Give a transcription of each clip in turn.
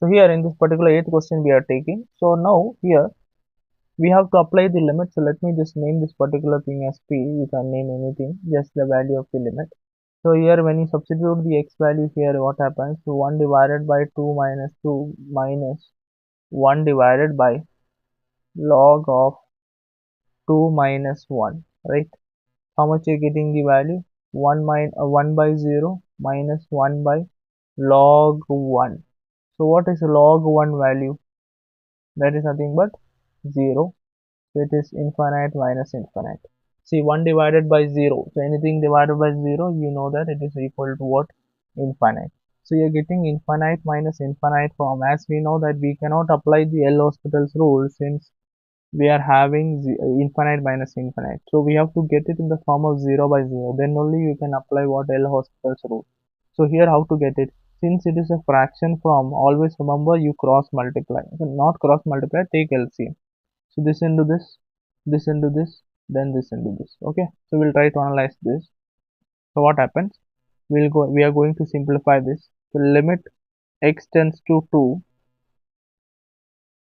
So here in this particular 8th question we are taking. So now here we have to apply the limit. So let me just name this particular thing as p. You can name anything, just the value of the limit. So here when you substitute the x value here, what happens? So 1 divided by 2 minus 2 minus 1 divided by log of 2 minus 1, right? How much you're getting the value? 1 by 0 minus 1 by log 1. So what is log 1 value? That is nothing but 0. So it is infinite minus infinite. See, 1 divided by 0. So anything divided by 0, you know that it is equal to what? Infinite. So you're getting infinite minus infinite form. As we know that we cannot apply the L'Hospital's rule since we are having infinite minus infinite. So we have to get it in the form of 0 by 0. Then only you can apply what L'Hospital's rule. So here how to get it? Since it is a fraction form, always remember you cross multiply. So not cross multiply, take LCM. So this into this into this, then this into this. Okay. So we'll try to analyze this. So what happens? We are going to simplify this. So limit x tends to 2.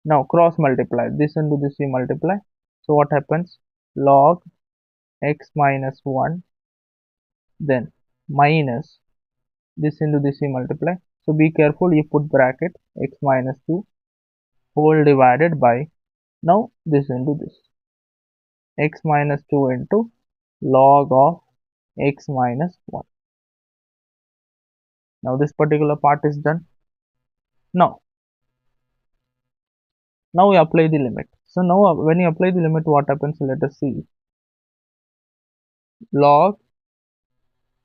Now cross multiply. This into this we multiply. So what happens? Log x minus 1, then minus this into this we multiply. So be careful, you put bracket x minus 2 whole divided by, now this into this, x minus 2 into log of x minus 1. Now this particular part is done. Now we apply the limit. So now when you apply the limit, what happens? Let us see. Log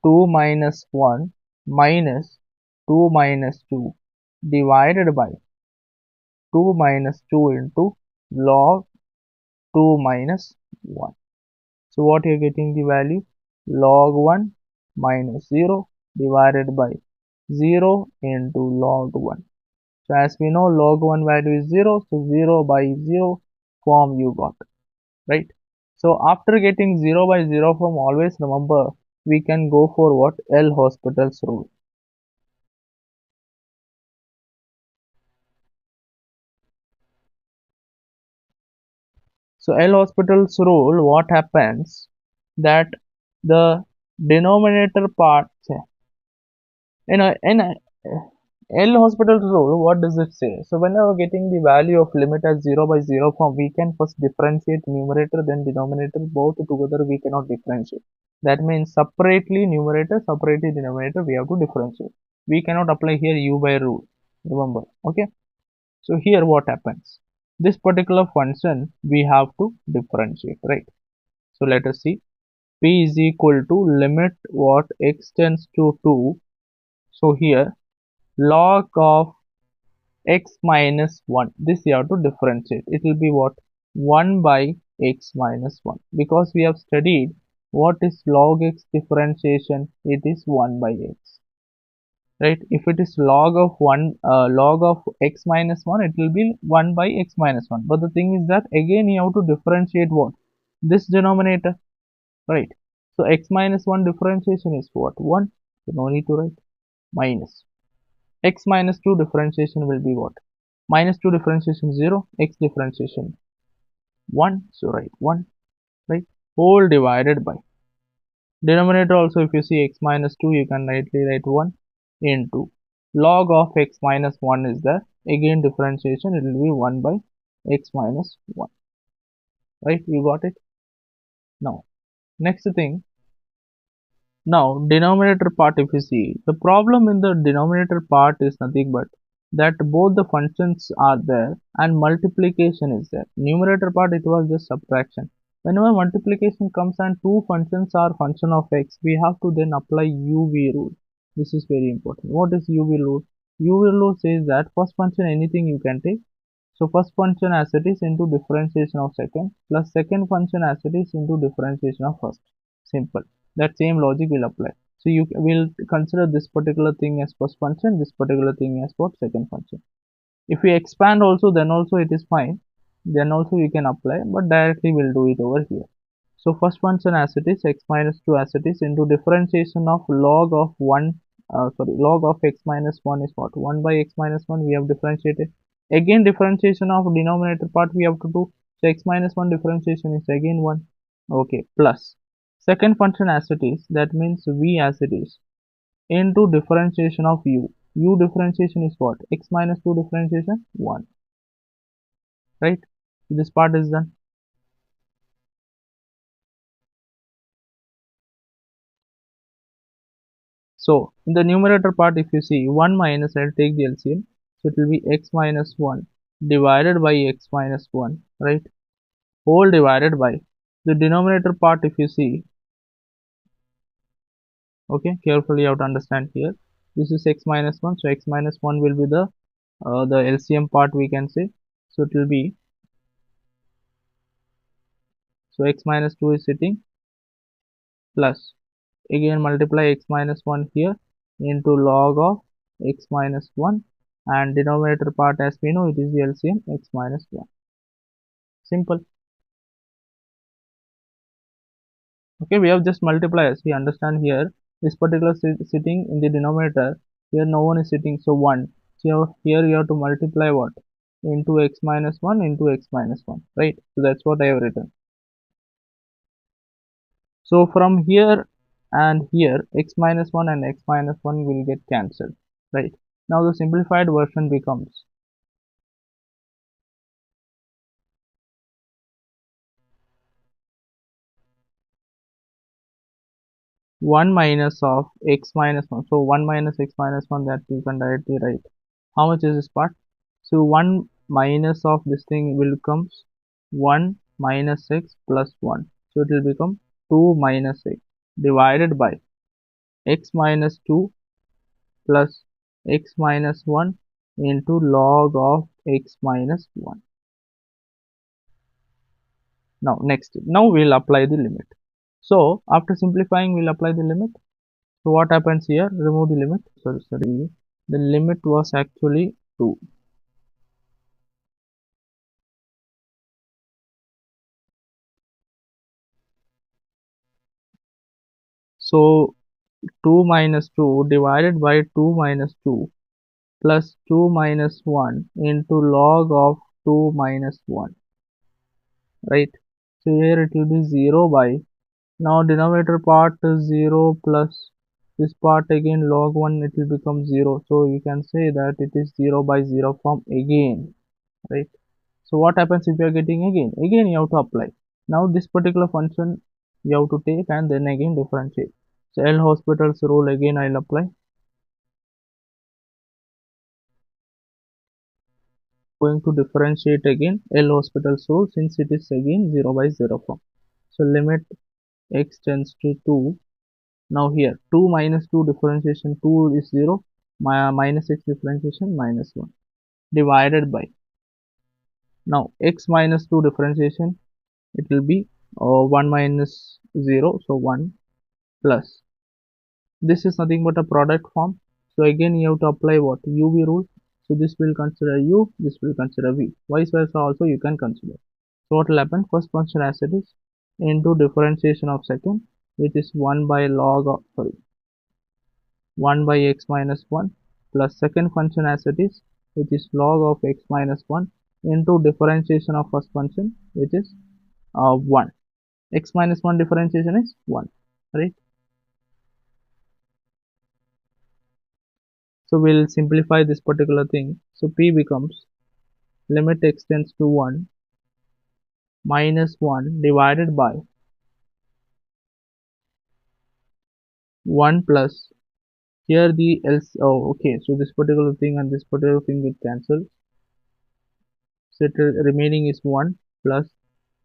2 minus 1 minus 2 minus 2 divided by 2 minus 2 into log 2 minus 1. So what you are getting the value? Log 1 minus 0 divided by 0 into log 1. So as we know, log 1 value is 0, so 0 by 0 form you got, right? So after getting 0 by 0 form, always remember we can go for what? L'Hospital's rule. So L'Hospital's rule, what happens? That the denominator part, in L'Hospital's rule, what does it say? So whenever getting the value of limit as 0 by 0 form, we can first differentiate numerator then denominator, both together we cannot differentiate. That means separately numerator, separately denominator, we have to differentiate. We cannot apply here u by rule, remember, okay? So here what happens? This particular function we have to differentiate, right? So let us see. P is equal to limit what x tends to 2. So here log of x minus 1, this you have to differentiate. It will be what? 1 by x minus 1, because we have studied what is log x differentiation. It is 1 by x, right? If it is log of log of x minus 1, it will be 1 by x minus 1. But the thing is that again you have to differentiate what? This denominator, right? So x minus 1 differentiation is what? 1. So no need to write. Minus x minus 2 differentiation will be what? Minus 2 differentiation 0, x differentiation 1, so write 1, right? Whole divided by denominator also, if you see x minus 2, you can rightly write 1 into log of x minus 1 is there, again differentiation, it will be 1 by x minus 1, right? You got it? Now next thing, now denominator part, if you see, the problem in the denominator part is nothing but that both the functions are there and multiplication is there. Numerator part, it was just subtraction. Whenever multiplication comes and two functions are function of x, we have to then apply UV rule. This is very important. What is UV rule? UV rule says that first function anything you can take. So first function as it is into differentiation of second plus second function as it is into differentiation of first. Simple. That same logic will apply. So you will consider this particular thing as first function, this particular thing as what? Second function. If we expand also, then also it is fine. Then also you can apply, but directly we'll do it over here. So first function as it is, x minus 2 as it is, into differentiation of log of 1 log of x minus 1 is what? 1 by x minus 1, we have differentiated. Again, differentiation of denominator part we have to do. So x minus 1 differentiation is again 1. Okay, plus. Second function as it is, that means v as it is, into differentiation of u. U differentiation is what? X minus 2 differentiation 1. Right? This part is done. So in the numerator part, if you see 1 minus, I'll take the LCM. So it will be x minus 1 divided by x minus 1, right? Whole divided by the denominator part. If you see, okay, carefully you have to understand here. This is x minus 1. So x minus 1 will be the LCM part, we can say. So it will be, so x minus 2 is sitting, plus again multiply x minus 1 here into log of x minus 1, and denominator part, as we know, it is the LCM x minus 1. Simple. Okay, we have just multiply. As we understand here, this particular sitting in the denominator, here no one is sitting, so 1. So here you have to multiply what? Into x minus 1 into x minus 1, right? So that's what I have written. So from here and here, x minus 1 and x minus 1 will get cancelled, right? Now the simplified version becomes 1 minus of x minus 1. So 1 minus x minus 1, that you can directly write. How much is this part? So 1 minus of this thing will becomes 1 minus x plus 1. So it will become 2 minus x divided by x minus 2 plus x minus 1 into log of x minus 1. Now next, now we'll apply the limit. So after simplifying, we'll apply the limit. So what happens here? Remove the limit. Sorry. The limit was actually 2. So 2 minus 2 divided by 2 minus 2 plus 2 minus 1 into log of 2 minus 1, right? So here it will be 0 by, now denominator part is 0 plus this part again log 1, it will become 0. So you can say that it is 0 by 0 form again, right? So what happens if you are getting again? Again you have to apply. Now this particular function you have to take and then again differentiate. So L'Hospital's rule again I'll apply. Going to differentiate again L'Hospital's rule, since it is again 0 by 0 form. So limit x tends to 2. Now here 2 minus 2 differentiation, 2 is 0, minus x differentiation minus 1 divided by, now x minus 2 differentiation, it will be 1 minus 0, so 1 plus, this is nothing but a product form. So again you have to apply what? UV rule. So this will consider u, this will consider v, vice versa also you can consider. So what will happen? First function as it is into differentiation of second, which is 1 by log of 1 by x minus 1 plus second function as it is, which is log of x minus 1 into differentiation of first function, which is 1. X minus 1 differentiation is 1, right? So we'll simplify this particular thing. So p becomes limit x tends to 1 minus 1 divided by 1 plus, here the else, oh okay, so this particular thing and this particular thing will cancel. So remaining is 1 plus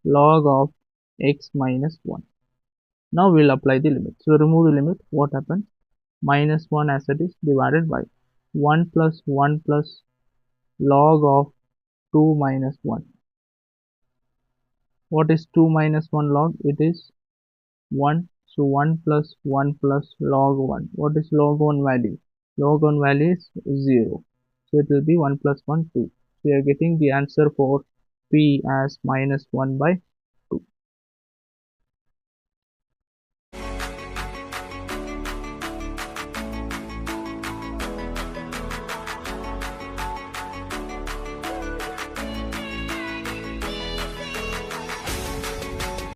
log of x minus 1. Now we'll apply the limit. So remove the limit. What happens? Minus 1 as it is divided by 1 plus 1 plus log of 2 minus 1. What is 2 minus 1 log? It is 1. So 1 plus 1 plus log 1. What is log 1 value? Log 1 value is 0. So it will be 1 plus 1, 2. So we are getting the answer for P as minus 1 by